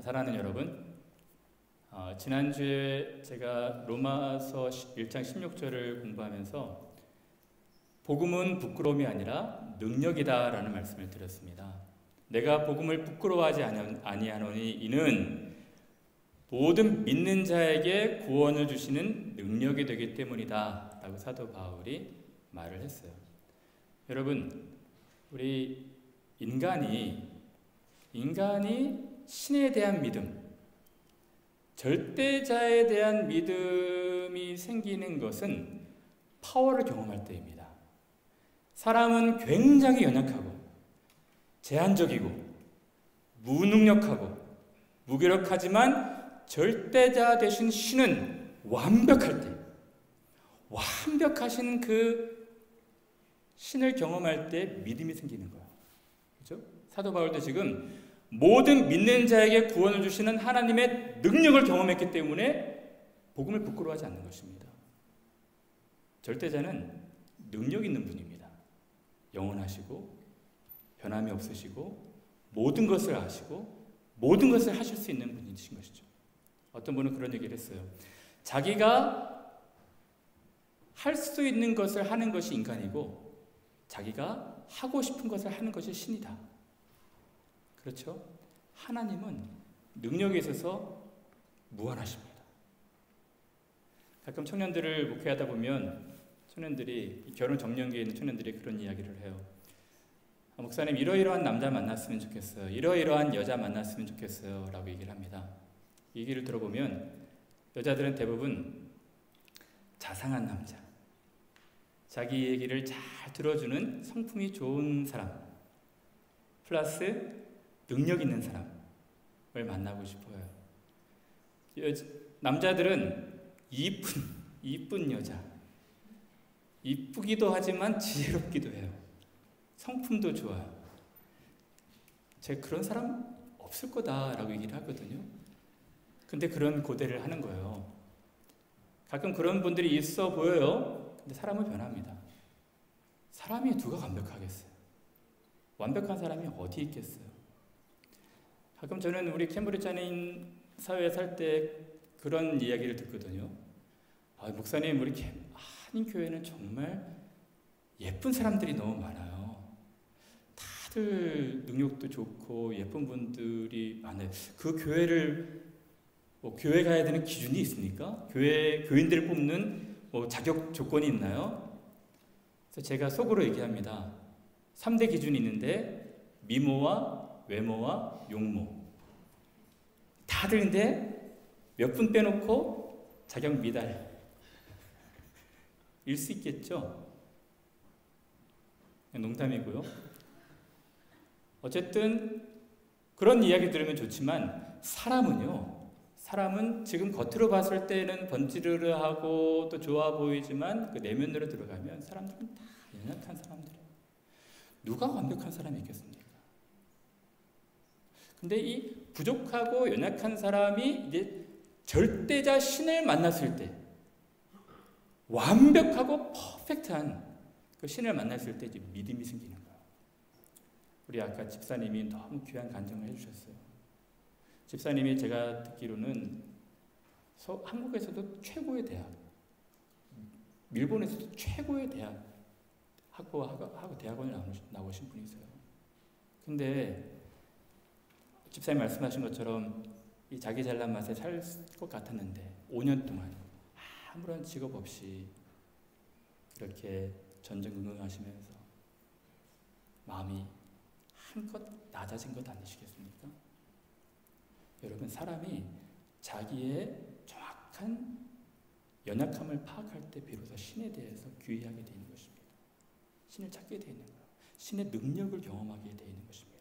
사랑하는 여러분, 지난주에 제가 로마서 1장 16절을 공부하면서 복음은 부끄러움이 아니라 능력이다 라는 말씀을 드렸습니다. 내가 복음을 부끄러워하지 아니하노니 이는 모든 믿는 자에게 구원을 주시는 능력이 되기 때문이다 라고 사도 바울이 말을 했어요. 여러분, 우리 인간이 신에 대한 믿음, 절대자에 대한 믿음이 생기는 것은 파워를 경험할 때입니다. 사람은 굉장히 연약하고 제한적이고 무능력하고 무기력하지만 절대자 되신 신은 완벽할 때, 완벽하신 그 신을 경험할 때 믿음이 생기는 거예요. 그렇죠? 사도 바울도 지금 모든 믿는 자에게 구원을 주시는 하나님의 능력을 경험했기 때문에 복음을 부끄러워하지 않는 것입니다. 절대자는 능력 있는 분입니다. 영원하시고 변함이 없으시고 모든 것을 아시고 모든 것을 하실 수 있는 분이신 것이죠. 어떤 분은 그런 얘기를 했어요. 자기가 할 수 있는 것을 하는 것이 인간이고 자기가 하고 싶은 것을 하는 것이 신이다. 그렇죠? 하나님은 능력에 있어서 무한하십니다. 가끔 청년들을 목회하다 보면 청년들이, 결혼 정년기에 있는 청년들이 그런 이야기를 해요. 목사님, 이러이러한 남자 만났으면 좋겠어요. 이러이러한 여자 만났으면 좋겠어요. 라고 얘기를 합니다. 이 얘기를 들어보면 여자들은 대부분 자상한 남자, 자기 얘기를 잘 들어주는 성품이 좋은 사람 플러스 능력 있는 사람을 만나고 싶어요. 남자들은 이쁜 여자, 이쁘기도 하지만 지혜롭기도 해요. 성품도 좋아요. 제가 그런 사람 없을 거다라고 얘기를 하거든요. 근데 그런 고대를 하는 거예요. 가끔 그런 분들이 있어 보여요. 근데 사람은 변합니다. 사람이 누가 완벽하겠어요? 완벽한 사람이 어디 있겠어요? 가끔 저는 우리 캠브리지 한인 사회에 살 때 그런 이야기를 듣거든요. 목사님, 우리 한인 교회는 정말 예쁜 사람들이 너무 많아요. 다들 능력도 좋고 예쁜 분들이 많아요. 그 교회를 교회 가야 되는 기준이 있습니까? 교인들을 뽑는 자격 조건이 있나요? 그래서 제가 속으로 얘기합니다. 3대 기준이 있는데 미모와 외모와 용모. 다들인데 몇 분 빼놓고 자격 미달. 일 수 있겠죠? 농담이고요. 어쨌든 그런 이야기 들으면 좋지만 사람은 지금 겉으로 봤을 때는 번지르르하고 또 좋아 보이지만 그 내면으로 들어가면 사람들은 다 연약한 사람들이에요. 누가 완벽한 사람이 있겠습니까? 근데 이 부족하고 연약한 사람이 이제 절대자 신을 만났을 때, 완벽하고 퍼펙트한 그 신을 만났을 때 이제 믿음이 생기는 거예요. 우리 아까 집사님이 너무 귀한 간증을 해주셨어요. 집사님이 제가 듣기로는 한국에서도 최고의 대학, 일본에서도 최고의 대학 하고 대학원을 나오신 분이세요. 근데 집사님 말씀하신 것처럼 이 자기 잘난 맛에 살 것 같았는데 5년 동안 아무런 직업 없이 이렇게 전전긍긍하시면서 마음이 한껏 낮아진 것 아니시겠습니까? 여러분, 사람이 자기의 정확한 연약함을 파악할 때 비로소 신에 대해서 귀의하게 되는 것입니다. 신을 찾게 되는 거예요. 신의 능력을 경험하게 되는 것입니다.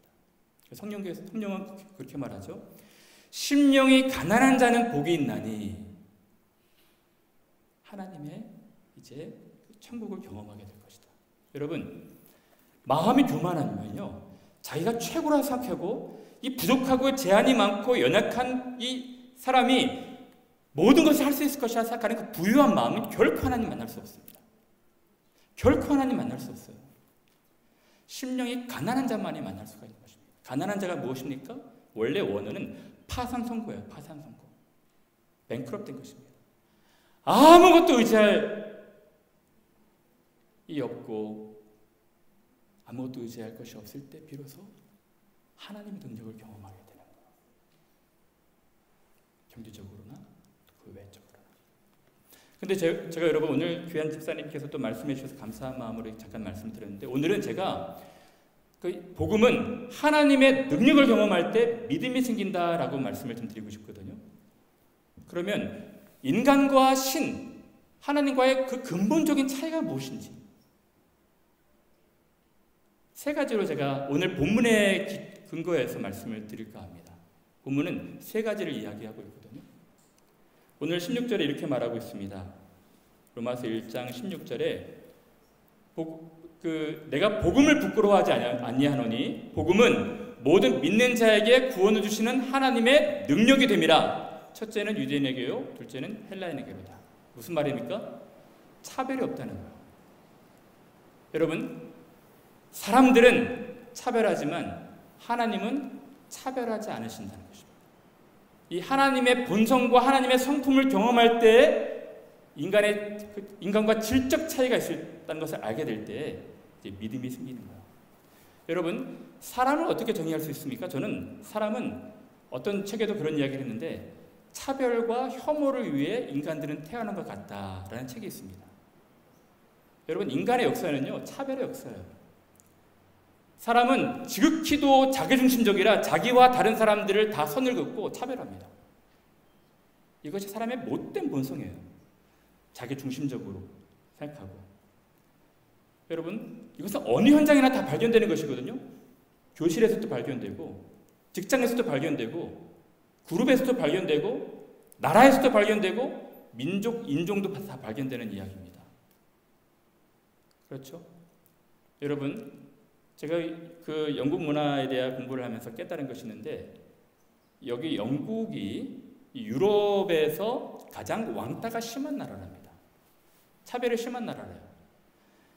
성령은 그렇게 말하죠. 심령이 가난한 자는 복이 있나니 하나님의 이제 천국을 경험하게 될 것이다. 여러분, 마음이 교만하면요, 자기가 최고라 생각하고 이 부족하고 제한이 많고 연약한 이 사람이 모든 것을 할 수 있을 것이라 생각하는 그 부유한 마음은 결코 하나님 만날 수 없습니다. 결코 하나님 만날 수 없어요. 심령이 가난한 자만이 만날 수가 있는 것입니다. 가난한 자가 무엇입니까? 원래 원어는 파산 선고예요. 파산 선고. 뱅크럽트 된 것입니다. 아무것도 의지할 이 없고 아무것도 의지할 것이 없을 때 비로소 하나님의 능력을 경험하게 되는 거예요. 경제적으로나 그 외적으로나. 근데 제가 여러분 오늘 귀한 집사님께서 또 말씀해 주셔서 감사한 마음으로 잠깐 말씀드렸는데, 오늘은 제가 그 복음은 하나님의 능력을 경험할 때 믿음이 생긴다라고 말씀을 좀 드리고 싶거든요. 그러면 인간과 신, 하나님과의 그 근본적인 차이가 무엇인지 세 가지로 제가 오늘 본문의 근거에서 말씀을 드릴까 합니다. 본문은 세 가지를 이야기하고 있거든요. 오늘 16절에 이렇게 말하고 있습니다. 로마서 1장 16절에 내가 복음을 부끄러워하지 아니하노니 복음은 모든 믿는 자에게 구원을 주시는 하나님의 능력이 됨이라. 첫째는 유대인에게요, 둘째는 헬라인에게로다. 무슨 말입니까? 차별이 없다는 거예요. 여러분, 사람들은 차별하지만 하나님은 차별하지 않으신다는 것입니다. 이 하나님의 본성과 하나님의 성품을 경험할 때 인간과 질적 차이가 있다는 것을 알게 될 때 이제 믿음이 생기는 거예요. 여러분, 사람을 어떻게 정의할 수 있습니까? 저는 사람은 어떤 책에도 그런 이야기를 했는데 차별과 혐오를 위해 인간들은 태어난 것 같다라는 책이 있습니다. 여러분, 인간의 역사는요, 차별의 역사예요. 사람은 지극히도 자기중심적이라 자기와 다른 사람들을 다 선을 긋고 차별합니다. 이것이 사람의 못된 본성이에요. 자기중심적으로 생각하고. 여러분, 이것은 어느 현장이나 다 발견되는 것이거든요. 교실에서도 발견되고, 직장에서도 발견되고, 그룹에서도 발견되고, 나라에서도 발견되고, 민족, 인종도 다 발견되는 이야기입니다. 그렇죠? 여러분, 제가 그 영국 문화에 대한 공부를 하면서 깨달은 것이 있는데, 여기 영국이 유럽에서 가장 왕따가 심한 나라랍니다. 차별이 심한 나라래요.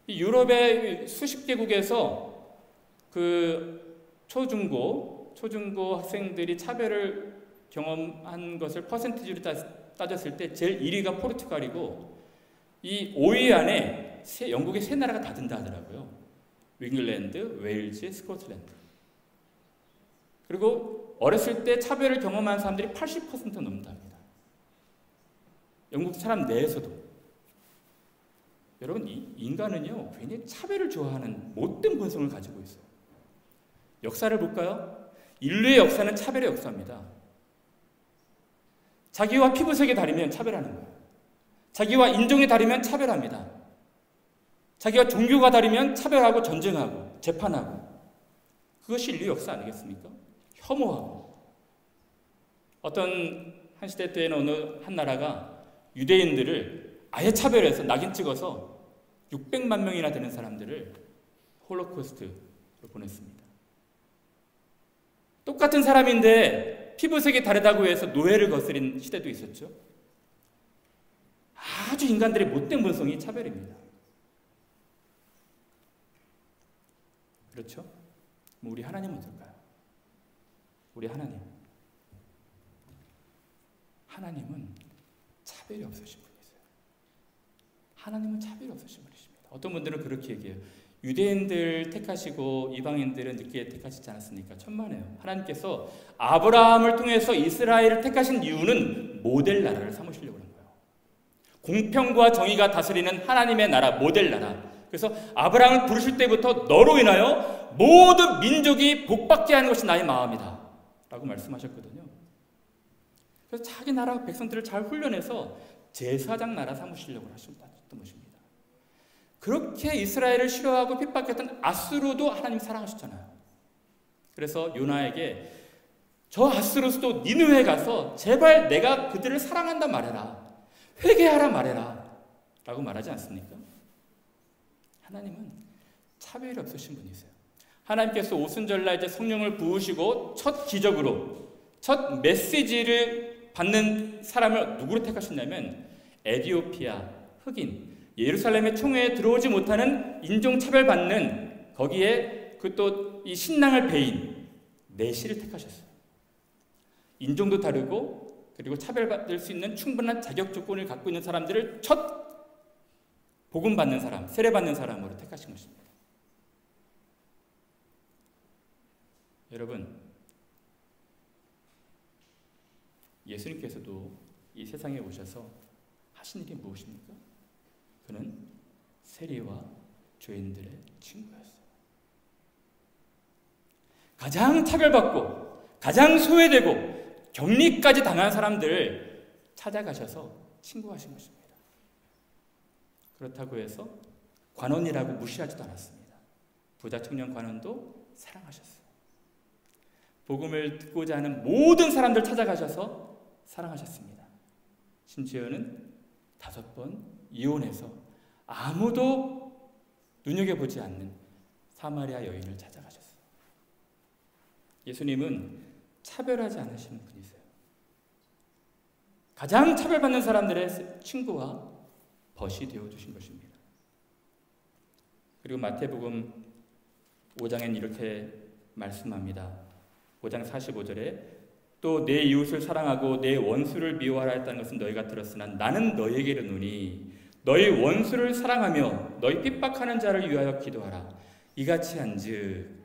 이 유럽의 수십 개국에서 그 초중고 학생들이 차별을 경험한 것을 퍼센티지로 따졌을 때 제일 1위가 포르투갈이고, 이 5위 안에 영국의 세 나라가 다 든다 하더라고요. 잉글랜드, 웨일즈, 스코틀랜드. 그리고 어렸을 때 차별을 경험한 사람들이 80% 넘는다 합니다. 영국 사람 내에서도. 여러분, 이 인간은요, 괜히 차별을 좋아하는 못된 본성을 가지고 있어요. 역사를 볼까요? 인류의 역사는 차별의 역사입니다. 자기와 피부색이 다르면 차별하는 거예요. 자기와 인종이 다르면 차별합니다. 자기와 종교가 다르면 차별하고 전쟁하고 재판하고. 그것이 인류 역사 아니겠습니까? 혐오하고. 어떤 한 시대 때에는 어느 한 나라가 유대인들을 아예 차별해서 낙인 찍어서 600만 명이나 되는 사람들을 홀로코스트로 보냈습니다. 똑같은 사람인데 피부색이 다르다고 해서 노예를 거스린 시대도 있었죠. 아주 인간들의 못된 본성이 차별입니다. 그렇죠? 우리 하나님은 어떨까요? 우리 하나님은 차별이 없으신 분이세요. 하나님은 차별이 없으신 분이십니다. 어떤 분들은 그렇게 얘기해요. 유대인들 택하시고 이방인들은 늦게 택하시지 않았습니까? 천만에요. 하나님께서 아브라함을 통해서 이스라엘을 택하신 이유는 모델 나라를 삼으시려고 하는 거예요. 공평과 정의가 다스리는 하나님의 나라, 모델 나라. 그래서 아브라함을 부르실 때부터 너로 인하여 모든 민족이 복받게 하는 것이 나의 마음이다 라고 말씀하셨거든요. 그래서 자기 나라 백성들을 잘 훈련해서 제사장 나라 삼으시려고 하셨던 것입니다. 그렇게 이스라엘을 싫어하고 핍박했던 아수르도 하나님 사랑하셨잖아요. 그래서 요나에게 저 아수르도 니느웨에 가서 제발 내가 그들을 사랑한다 말해라, 회개하라 말해라 라고 말하지 않습니까? 하나님은 차별이 없으신 분이세요. 하나님께서 오순절날 이제 성령을 부으시고 첫 기적으로 첫 메시지를 받는 사람을 누구로 택하셨냐면 에디오피아 흑인, 예루살렘의 총회에 들어오지 못하는 인종차별받는 거기에 그 또 이 신랑을 배인 내시를 택하셨어요. 인종도 다르고 그리고 차별받을 수 있는 충분한 자격 조건을 갖고 있는 사람들을 첫 복음 받는 사람, 세례 받는 사람으로 택하신 것입니다. 여러분, 예수님께서도 이 세상에 오셔서 하신 일이 무엇입니까? 그는 세리와 죄인들의 친구였어요. 가장 차별받고 가장 소외되고 격리까지 당한 사람들을 찾아가셔서 친구하신 것입니다. 그렇다고 해서 관원이라고 무시하지도 않았습니다. 부자 청년 관원도 사랑하셨어요. 복음을 듣고자 하는 모든 사람들 찾아가셔서 사랑하셨습니다. 심지어는 5번 이혼해서 아무도 눈여겨보지 않는 사마리아 여인을 찾아가셨어요. 예수님은 차별하지 않으시는 분이세요. 가장 차별받는 사람들의 친구와 벗이 되어주신 것입니다. 그리고 마태복음 5장엔 이렇게 말씀합니다. 5장 45절에 또 내 이웃을 사랑하고 내 원수를 미워하라 했다는 것은 너희가 들었으나 나는 너희에게 이르노니 너희 원수를 사랑하며 너희 핍박하는 자를 위하여 기도하라. 이같이 한즉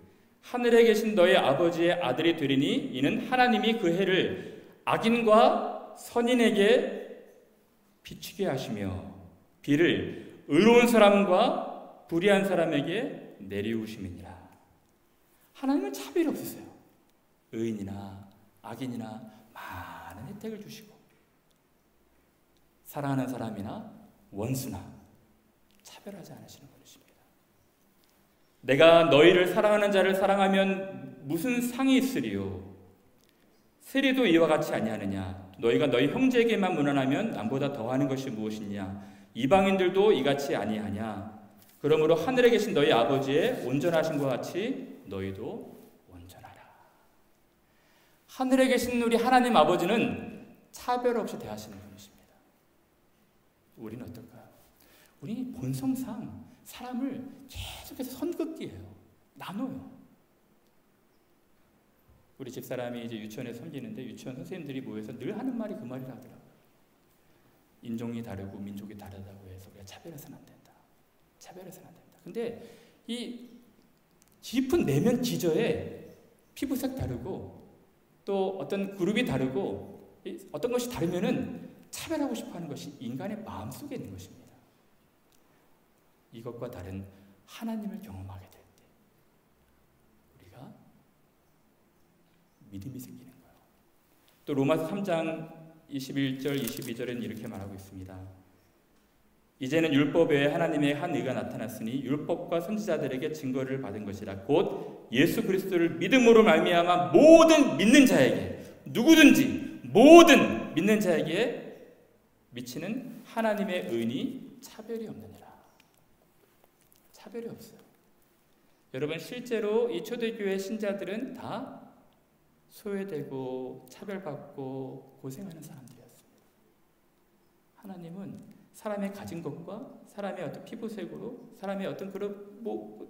하늘에 계신 너희 아버지의 아들이 되리니 이는 하나님이 그 해를 악인과 선인에게 비추게 하시며 비를 의로운 사람과 불의한 사람에게 내리우심이니라. 하나님은 차별이 없으세요. 의인이나 악인이나 많은 혜택을 주시고 사랑하는 사람이나 원수나 차별하지 않으시는 분이십니다. 내가 너희를 사랑하는 자를 사랑하면 무슨 상이 있으리요? 세리도 이와 같이 아니하느냐? 너희가 너희 형제에게만 무난하면 남보다 더하는 것이 무엇이냐? 이방인들도 이같이 아니하냐? 그러므로 하늘에 계신 너희 아버지의 온전하심과 같이 너희도 온전하라. 하늘에 계신 우리 하나님 아버지는 차별 없이 대하시는 분이십니다. 우리는 어떨까요? 우리 본성상 사람을 계속해서 선긋기해요. 나눠요. 우리 집사람이 이제 유치원에 섬기는데 유치원 선생님들이 모여서 늘 하는 말이 그 말이라 하더라고요. 인종이 다르고 민족이 다르다고 해서 우리가 차별해서는 안 된다. 차별해서는 안 된다. 근데 이 깊은 내면 기저에 피부색 다르고 또 어떤 그룹이 다르고 어떤 것이 다르면은 차별하고 싶어하는 것이 인간의 마음속에 있는 것입니다. 이것과 다른 하나님을 경험하게 될 때 우리가 믿음이 생기는 거예요. 또 로마서 3장 21절 22절에는 이렇게 말하고 있습니다. 이제는 율법 외에 하나님의 한 의가 나타났으니 율법과 선지자들에게 증거를 받은 것이라. 곧 예수 그리스도를 믿음으로 말미암아 모든 믿는 자에게 누구든지 모든 믿는 자에게 미치는 하나님의 은이 차별이 없느니라. 차별이 없어요. 여러분 실제로 이 초대교회 신자들은 다 소외되고 차별받고 고생하는 사람들이었습니다. 하나님은 사람의 가진 것과 사람의 어떤 피부색으로 사람의 어떤 그런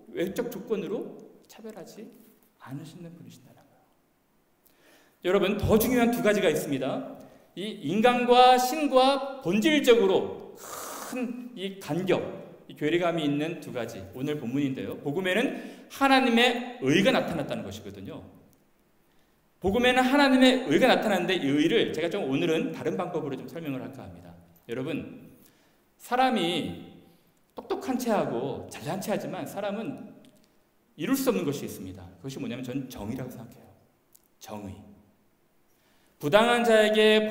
외적 조건으로 차별하지 않으시는 분이신다는 거예요. 여러분 더 중요한 두 가지가 있습니다. 이 인간과 신과 본질적으로 큰 이 간격, 이 괴리감이 있는 두 가지 오늘 본문인데요. 복음에는 하나님의 의가 나타났다는 것이거든요. 복음에는 하나님의 의가 나타났는데 이 의를 제가 좀 오늘은 다른 방법으로 좀 설명을 할까 합니다. 여러분 사람이 똑똑한 체하고 잘난 체하지만 사람은 이룰 수 없는 것이 있습니다. 그것이 뭐냐면 저는 정의라고 생각해요. 정의. 부당한 자에게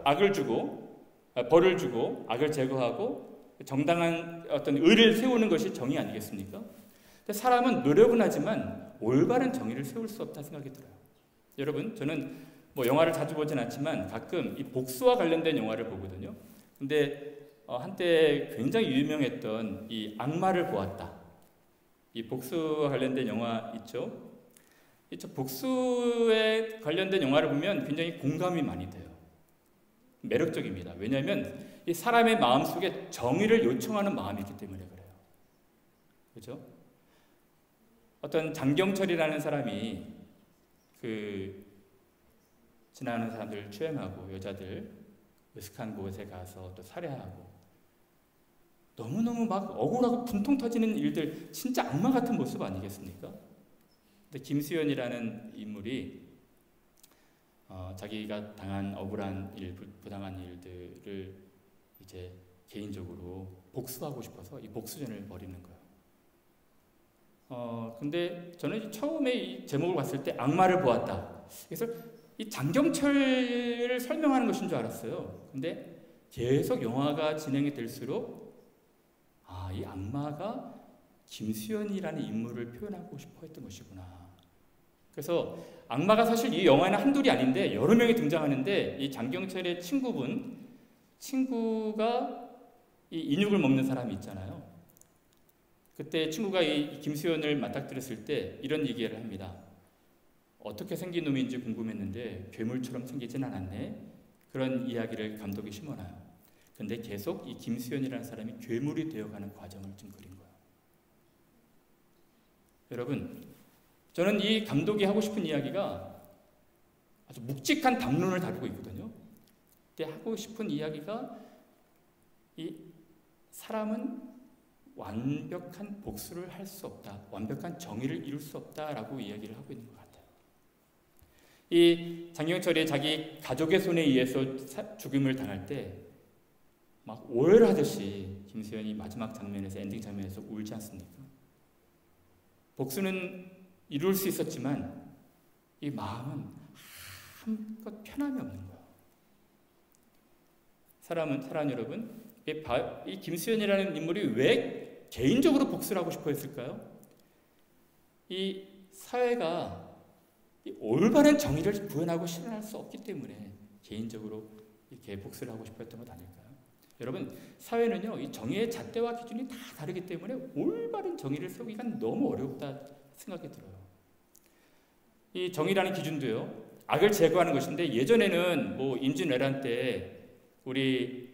악을 주고 벌을 주고 악을 제거하고 정당한 어떤 의를 세우는 것이 정의 아니겠습니까? 근데 사람은 노력은 하지만 올바른 정의를 세울 수 없다 생각이 들어요. 여러분 저는 뭐 영화를 자주 보진 않지만 가끔 이 복수와 관련된 영화를 보거든요. 근데 한때 굉장히 유명했던 이 악마를 보았다. 이 복수와 관련된 영화 있죠. 복수에 관련된 영화를 보면 굉장히 공감이 많이 돼요. 매력적입니다. 왜냐하면 이 사람의 마음속에 정의를 요청하는 마음이 있기 때문에 그래요. 그렇죠? 어떤 장경철이라는 사람이 지나가는 사람들을 추행하고 여자들 으슥한 곳에 가서 또 살해하고 너무너무 막 억울하고 분통 터지는 일들, 진짜 악마 같은 모습 아니겠습니까? 근데 김수현이라는 인물이 자기가 당한 억울한 일, 부당한 일들을 이제 개인적으로 복수하고 싶어서 이 복수전을 벌이는 거예요. 근데 저는 처음에 이 제목을 봤을 때 악마를 보았다. 그래서 이 장경철을 설명하는 것인 줄 알았어요. 근데 계속 영화가 진행이 될수록 이 악마가 김수현이라는 인물을 표현하고 싶어 했던 것이구나. 그래서 악마가 사실 이 영화에는 한둘이 아닌데 여러 명이 등장하는데 이 장경철의 친구가 이 인육을 먹는 사람이 있잖아요. 그때 친구가 이 김수현을 맞닥뜨렸을 때 이런 얘기를 합니다. 어떻게 생긴 놈인지 궁금했는데 괴물처럼 생기진 않았네. 그런 이야기를 감독이 심어놔요. 근데 계속 이 김수현이라는 사람이 괴물이 되어가는 과정을 좀 그린 거예요. 여러분, 저는 이 감독이 하고 싶은 이야기가 아주 묵직한 담론을 다루고 있거든요. 근데 하고 싶은 이야기가 이 사람은 완벽한 복수를 할 수 없다, 완벽한 정의를 이룰 수 없다라고 이야기를 하고 있는 것 같아요. 이 장경철이 자기 가족의 손에 의해서 죽임을 당할 때 막 오열하듯이 김수현이 마지막 장면에서, 엔딩 장면에서 울지 않습니까? 복수는 이룰 수 있었지만 이 마음은 한껏 편함이 없는 거예요. 사람 여러분, 이 김수현이라는 인물이 왜 개인적으로 복수를 하고 싶어 했을까요? 이 사회가 이 올바른 정의를 구현하고 실현할 수 없기 때문에 개인적으로 이렇게 복수를 하고 싶어 했던 것 아닐까요? 여러분, 사회는요, 이 정의의 잣대와 기준이 다 다르기 때문에 올바른 정의를 세우기가 너무 어렵다 생각이 들어요. 이 정의라는 기준도요, 악을 제거하는 것인데 예전에는 뭐 임진왜란 때 우리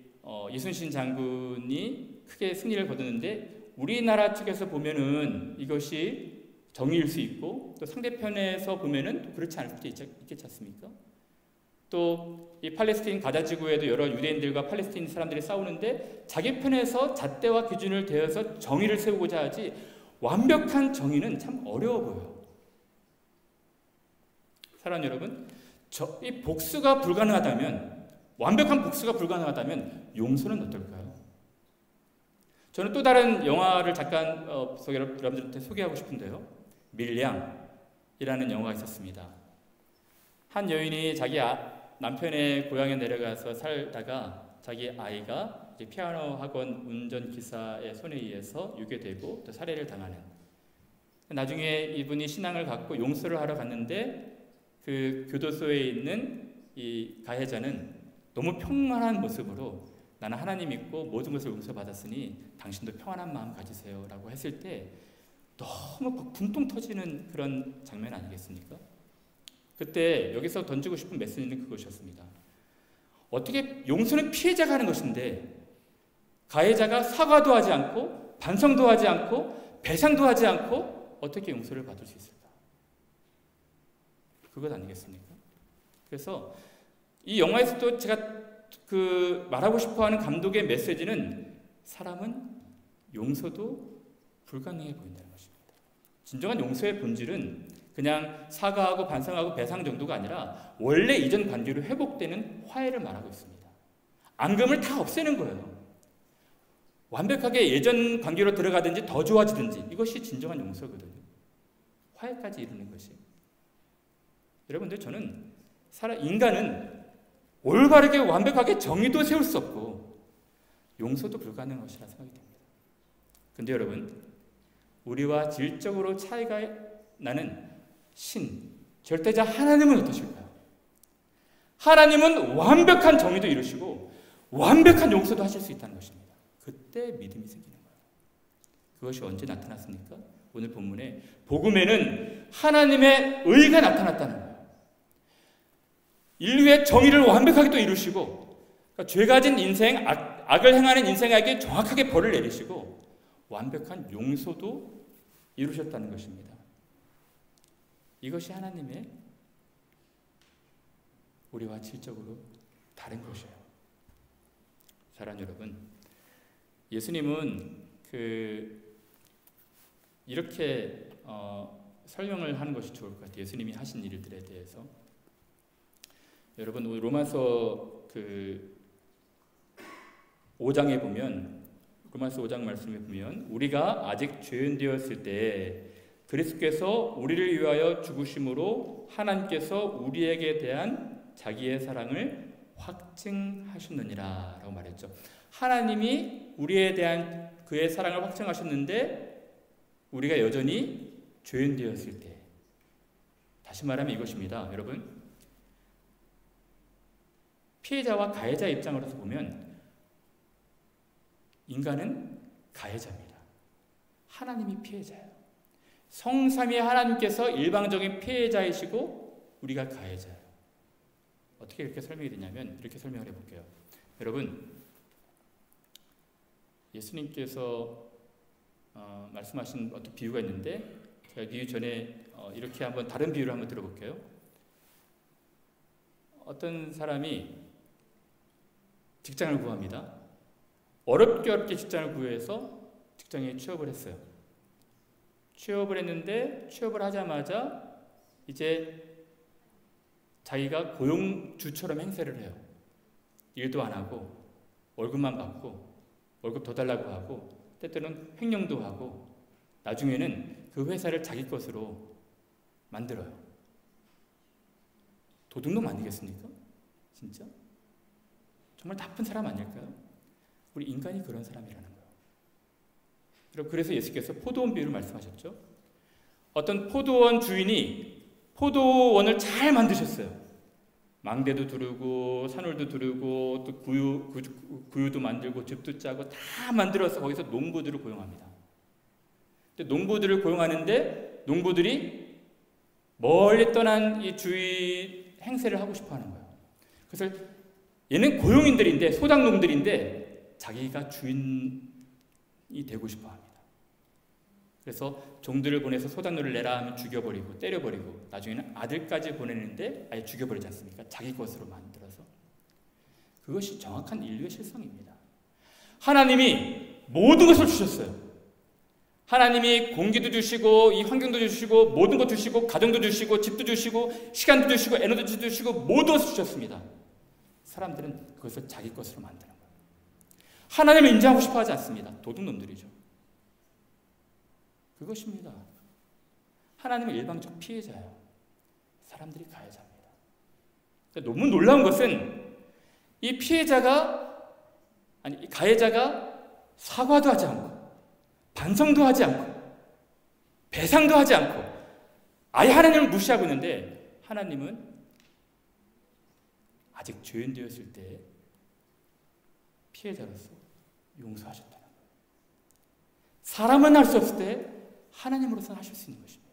이순신 장군이 크게 승리를 거두는데 우리나라 측에서 보면은 이것이 정의일 수 있고 또 상대편에서 보면은 그렇지 않을 수도 있겠지 않습니까? 또 이 팔레스타인 가자 지구에도 여러 유대인들과 팔레스타인 사람들이 싸우는데 자기 편에서 잣대와 기준을 대어서 정의를 세우고자 하지 완벽한 정의는 참 어려워 보여요. 사랑 여러분, 이 복수가 불가능하다면, 완벽한 복수가 불가능하다면 용서는 어떨까요? 저는 또 다른 영화를 잠깐 여러분들한테 소개하고 싶은데요. 밀양이라는 영화가 있었습니다. 한 여인이 자기 남편의 고향에 내려가서 살다가 자기 아이가 이제 피아노 학원 운전 기사의 손에 의해서 유괴되고 또 살해를 당하는. 나중에 이분이 신앙을 갖고 용서를 하러 갔는데 그 교도소에 있는 이 가해자는 너무 평안한 모습으로 나는 하나님 믿고 모든 것을 용서받았으니 당신도 평안한 마음 가지세요 라고 했을 때 너무 분통 터지는 그런 장면 아니겠습니까? 그때 여기서 던지고 싶은 메시지는 그것이었습니다. 어떻게 용서는 피해자가 하는 것인데 가해자가 사과도 하지 않고 반성도 하지 않고 배상도 하지 않고 어떻게 용서를 받을 수 있을까? 그것 아니겠습니까? 그래서 이 영화에서도 제가 말하고 싶어하는 감독의 메시지는 사람은 용서도 불가능해 보인다는 것입니다. 진정한 용서의 본질은 그냥 사과하고 반성하고 배상 정도가 아니라 원래 이전 관계로 회복되는 화해를 말하고 있습니다. 앙금을 다 없애는 거예요. 완벽하게 예전 관계로 들어가든지 더 좋아지든지 이것이 진정한 용서거든요. 화해까지 이루는 것이. 여러분들, 저는 인간은 올바르게 완벽하게 정의도 세울 수 없고 용서도 불가능한 것이라 생각이 됩니다. 근데 여러분, 우리와 질적으로 차이가 나는 절대자 하나님은 어떠실까요? 하나님은 완벽한 정의도 이루시고 완벽한 용서도 하실 수 있다는 것입니다. 그때 믿음이 생기는 거예요. 그것이 언제 나타났습니까? 오늘 본문에 복음에는 하나님의 의가 나타났다는 거예요. 인류의 정의를 완벽하게 또 이루시고 그러니까 죄 가진 인생, 악을 행하는 인생에게 정확하게 벌을 내리시고 완벽한 용서도 이루셨다는 것입니다. 이것이 하나님의 우리와 질적으로 다른 것이에요. 사랑하는 여러분, 예수님은 이렇게 설명을 하는 것이 좋을 것 같아요. 예수님이 하신 일들에 대해서. 여러분, 로마서 5장에 보면, 로마서 5장 말씀에 보면, 우리가 아직 죄인 되었을 때 그리스도께서 우리를 위하여 죽으심으로 하나님께서 우리에게 대한 자기의 사랑을 확증하셨느니라 라고 말했죠. 하나님이 우리에 대한 그의 사랑을 확증하셨는데 우리가 여전히 죄인 되었을 때, 다시 말하면 이것입니다. 여러분, 피해자와 가해자 입장으로서 보면 인간은 가해자입니다. 하나님이 피해자예요. 성삼위 하나님께서 일방적인 피해자이시고 우리가 가해자예요. 어떻게 이렇게 설명이 되냐면 이렇게 설명을 해볼게요. 여러분, 예수님께서 말씀하신 어떤 비유가 있는데, 제가 비유 전에 이렇게 한번 다른 비유를 한번 들어볼게요. 어떤 사람이 직장을 구합니다. 어렵게 직장을 구해서 직장에 취업을 했어요. 취업을 했는데 취업을 하자마자 이제 자기가 고용주처럼 행세를 해요. 일도 안 하고 월급만 받고 월급 더 달라고 하고 때때로는 횡령도 하고 나중에는 그 회사를 자기 것으로 만들어요. 도둑놈 아니겠습니까? 진짜? 정말 나쁜 사람 아닐까요? 우리 인간이 그런 사람이라는 거예요. 그래서 예수께서 포도원 비유를 말씀하셨죠. 어떤 포도원 주인이 포도원을 잘 만드셨어요. 망대도 두르고 산울도 두르고 또 구유도 만들고 즙도 짜고 다 만들어서 거기서 농부들을 고용합니다. 근데 농부들을 고용하는데 농부들이 멀리 떠난 이 주인 행세를 하고 싶어 하는 거예요. 그래서 얘는 고용인들인데, 소작농들인데 자기가 주인이 되고 싶어 합니다. 그래서 종들을 보내서 소작농을 내라 하면 죽여버리고 때려버리고 나중에는 아들까지 보내는데 아예 죽여버리지 않습니까? 자기 것으로 만들어서. 그것이 정확한 인류의 실상입니다. 하나님이 모든 것을 주셨어요. 하나님이 공기도 주시고 이 환경도 주시고 모든 것 주시고 가정도 주시고 집도 주시고 시간도 주시고 에너지도 주시고 모든 것을 주셨습니다. 사람들은 그것을 자기 것으로 만드는 거예요. 하나님을 인정하고 싶어 하지 않습니다. 도둑놈들이죠. 그것입니다. 하나님은 일방적 피해자예요. 사람들이 가해자입니다. 너무 놀라운 것은 이 가해자가 사과도 하지 않고 반성도 하지 않고 배상도 하지 않고 아예 하나님을 무시하고 있는데, 하나님은 아직 죄인 되었을 때 피해자로서 용서하셨다는 거예요. 사람은 할 수 없을 때 하나님으로서는 하실 수 있는 것입니다.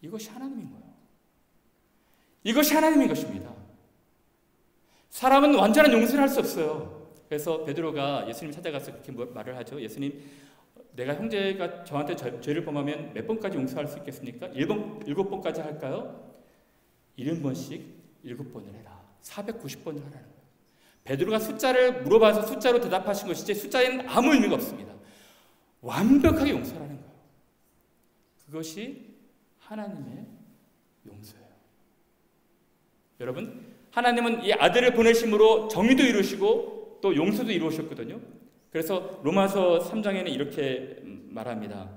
이것이 하나님인 거예요. 이것이 하나님인 것입니다. 사람은 완전한 용서를 할 수 없어요. 그래서 베드로가 예수님 찾아가서 그렇게 말을 하죠. 예수님, 내가 형제가 저한테 죄를 범하면 몇 번까지 용서할 수 있겠습니까? 7번까지 할까요? 70번씩 7번을 해라. 490번을 하라는 거예요. 베드로가 숫자를 물어봐서 숫자로 대답하신 것이지 숫자에는 아무 의미가 없습니다. 완벽하게 용서라는 거예요. 그것이 하나님의 용서예요. 여러분, 하나님은 이 아들을 보내심으로 정의도 이루시고 또 용서도 이루셨거든요. 그래서 로마서 3장에는 이렇게 말합니다.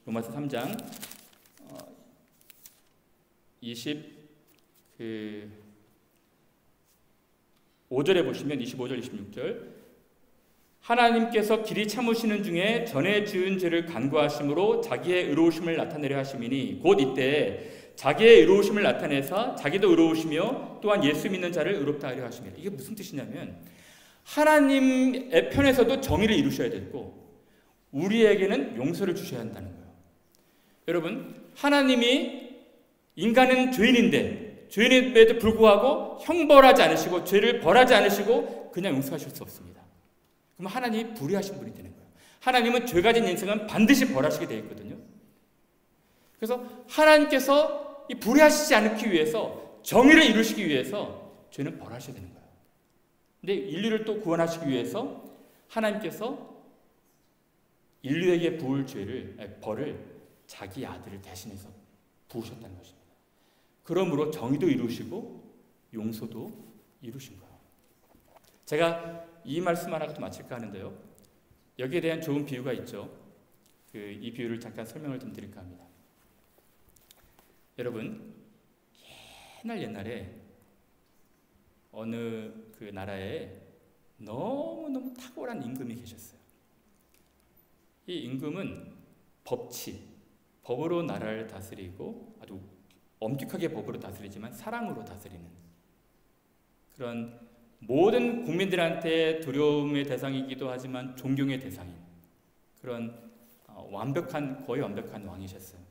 로마서 3장 25절에 보시면 25절 26절, 하나님께서 길이 참으시는 중에 전에 지은 죄를 간구하심으로 자기의 의로우심을 나타내려 하심이니 곧 이때 자기의 의로우심을 나타내사 자기도 의로우시며 또한 예수 믿는 자를 의롭다 하려 하심이라. 이게 무슨 뜻이냐면 하나님의 편에서도 정의를 이루셔야 되고 우리에게는 용서를 주셔야 한다는 거예요. 여러분, 하나님이 인간은 죄인인데 죄인임에도 불구하고 형벌하지 않으시고 죄를 벌하지 않으시고 그냥 용서하실 수 없습니다. 그럼 하나님이 불의하신 분이 되는 거예요. 하나님은 죄 가진 인생은 반드시 벌하시게 되어 있거든요. 그래서 하나님께서 이 불의하시지 않기 위해서 정의를 이루시기 위해서 죄는 벌하셔야 되는 거예요. 근데 인류를 또 구원하시기 위해서 하나님께서 인류에게 부을 벌을 자기 아들을 대신해서 부으셨다는 것입니다. 그러므로 정의도 이루시고 용서도 이루신 거예요. 제가 이 말씀 하나 더 마칠까 하는데요. 여기에 대한 좋은 비유가 있죠. 이 비유를 잠깐 설명을 좀 드릴까 합니다. 여러분, 옛날에 어느 그 나라에 너무너무 탁월한 임금이 계셨어요. 이 임금은 법으로 나라를 다스리고 아주 엄격하게 법으로 다스리지만 사랑으로 다스리는 그런 모든 국민들한테 두려움의 대상이기도 하지만 존경의 대상인 그런 거의 완벽한 왕이셨어요.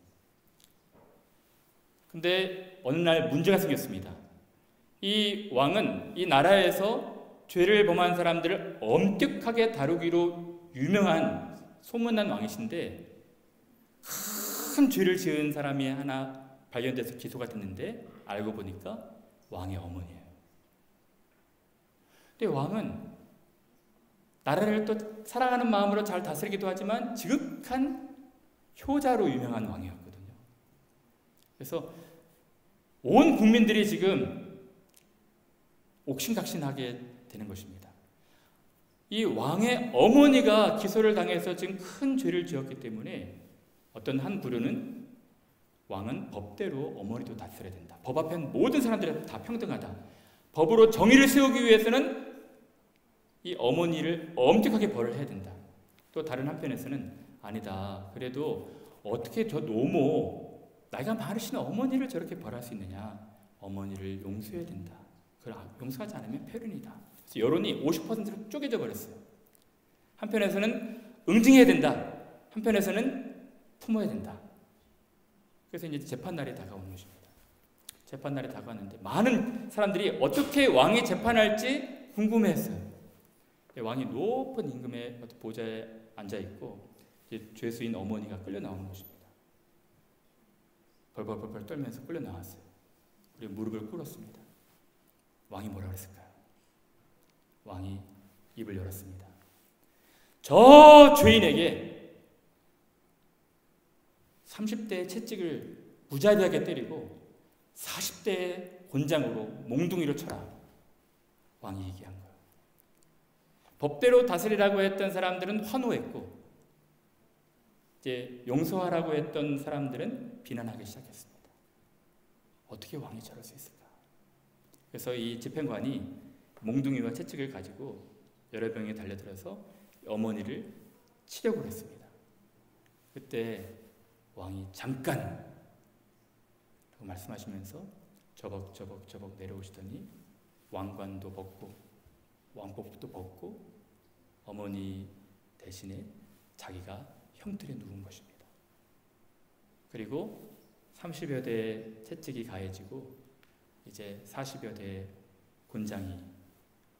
근데 어느 날 문제가 생겼습니다. 이 왕은 이 나라에서 죄를 범한 사람들을 엄격하게 다루기로 유명한 소문난 왕이신데 큰 죄를 지은 사람이 하나 발견돼서 기소가 됐는데 알고 보니까 왕의 어머니예요. 근데 왕은 나라를 또 사랑하는 마음으로 잘 다스리기도 하지만 지극한 효자로 유명한 왕이었거든요. 그래서 온 국민들이 지금 옥신각신하게 되는 것입니다. 이 왕의 어머니가 기소를 당해서 지금 큰 죄를 지었기 때문에 어떤 한 부류는 왕은 법대로 어머니도 다스려야 된다. 법 앞엔 모든 사람들이 다 평등하다. 법으로 정의를 세우기 위해서는 이 어머니를 엄격하게 벌을 해야 된다. 또 다른 한편에서는 아니다. 그래도 어떻게 저 노모 나이가 많으신 어머니를 저렇게 벌할 수 있느냐. 어머니를 용서해야 된다. 용서하지 않으면 폐륜이다. 그래서 여론이 50%로 쪼개져 버렸어요. 한편에서는 응징해야 된다. 한편에서는 품어야 된다. 그래서 이제 재판날이 다가오는 것입니다. 재판날이 다가왔는데 많은 사람들이 어떻게 왕이 재판할지 궁금해했어요. 왕이 높은 임금의 보좌에 앉아 있고 죄수인 어머니가 끌려 나오는 것입니다. 벌벌벌벌 떨면서 끌려 나왔어요. 그리고 무릎을 꿇었습니다. 왕이 뭐라고 했을까요? 왕이 입을 열었습니다. 저 죄인에게 30대의 채찍을 무자비하게 때리고 40대의 곤장으로 몽둥이로 쳐라. 왕이 얘기한 거예요. 법대로 다스리라고 했던 사람들은 환호했고 이제 용서하라고 했던 사람들은 비난하기 시작했습니다. 어떻게 왕이 저럴 수 있을까? 그래서 이 집행관이 몽둥이와 채찍을 가지고 여러 명이 달려들어서 어머니를 치려고 했습니다. 그때 왕이 잠깐 라고 말씀하시면서 저벅저벅 내려오시더니 왕관도 벗고 왕복도 벗고 어머니 대신에 자기가 형틀에 누운 것입니다. 그리고 30여 대의 채찍이 가해지고 이제 40여 대의 곤장이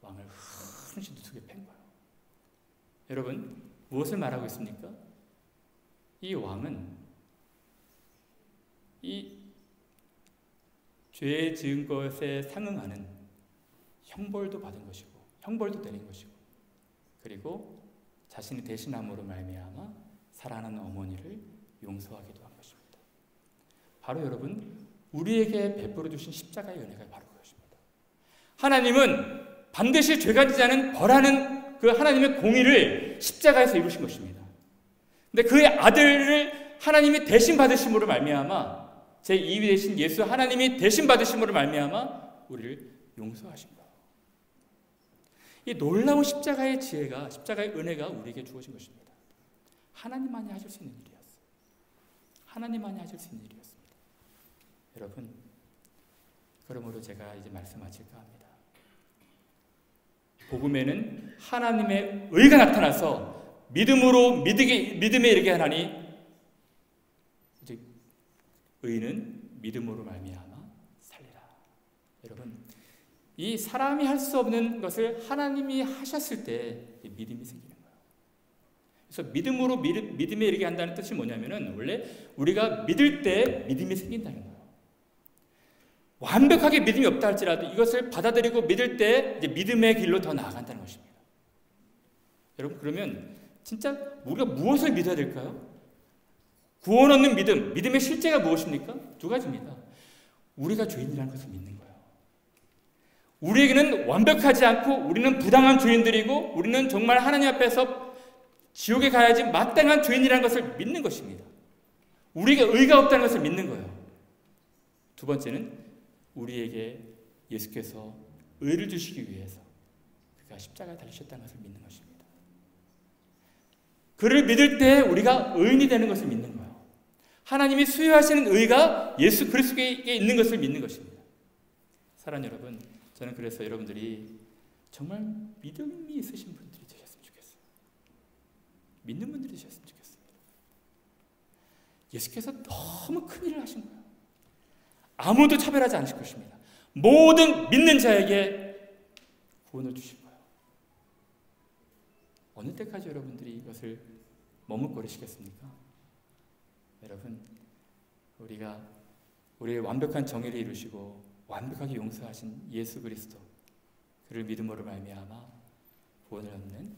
왕을 흔히 두둑에 팬 거예요. 여러분 무엇을 말하고 있습니까? 이 왕은 이 죄 지은 것에 상응하는 형벌도 받은 것이고 형벌도 내린 것이고 그리고 자신이 대신함으로 말미암아 사랑하는 어머니를 용서하기도 한 것입니다. 바로 여러분 우리에게 베풀어 주신 십자가의 은혜가 바로 그것입니다. 하나님은 반드시 죄가 지지 않은 벌하는 그 하나님의 공의를 십자가에서 이루신 것입니다. 근데 그의 아들을 하나님이 대신 받으심으로 말미암아 제2위 되신 예수 하나님이 대신 받으심으로 말미암아 우리를 용서하신 거예요. 이 놀라운 십자가의 지혜가 십자가의 은혜가 우리에게 주어진 것입니다. 하나님만이 하실 수 있는 일이었어요. 하나님만이 하실 수 있는 일이었습니다. 여러분 그러므로 제가 이제 말씀 마칠까 합니다. 복음에는 하나님의 의가 나타나서 믿음에 이르게 하나니 이제 의는 믿음으로 말미암아 살리라. 여러분 이 사람이 할 수 없는 것을 하나님이 하셨을 때 믿음이 생기는 거예요. 그래서 믿음에 이르게 한다는 뜻이 뭐냐면은 원래 우리가 믿을 때 믿음이 생긴다는 거예요. 완벽하게 믿음이 없다 할지라도 이것을 받아들이고 믿을 때 이제 믿음의 길로 더 나아간다는 것입니다. 여러분, 그러면 진짜 우리가 무엇을 믿어야 될까요? 구원 얻는 믿음, 믿음의 실제가 무엇입니까? 두 가지입니다. 우리가 죄인이라는 것을 믿는 거예요. 우리에게는 완벽하지 않고 우리는 부당한 죄인들이고 우리는 정말 하나님 앞에서 지옥에 가야지 마땅한 죄인이라는 것을 믿는 것입니다. 우리에게 의가 없다는 것을 믿는 거예요. 두 번째는 우리에게 예수께서 의를 주시기 위해서 그가 십자가에 달리셨다는 것을 믿는 것입니다. 그를 믿을 때 우리가 의인이 되는 것을 믿는 거예요. 하나님이 수여하시는 의가 예수 그리스도에 있는 것을 믿는 것입니다. 사랑하는 여러분, 저는 그래서 여러분들이 정말 믿음이 있으신 분들이 되셨으면 좋겠어요. 믿는 분들이 되셨으면 좋겠습니다. 예수께서 너무 큰 일을 하신 거예요. 아무도 차별하지 않으실 것입니다. 모든 믿는 자에게 구원을 주실 거예요. 어느 때까지 여러분들이 이것을 머뭇거리시겠습니까? 여러분, 우리가 우리의 완벽한 정의를 이루시고 완벽하게 용서하신 예수 그리스도, 그를 믿음으로 말미암아 구원을 얻는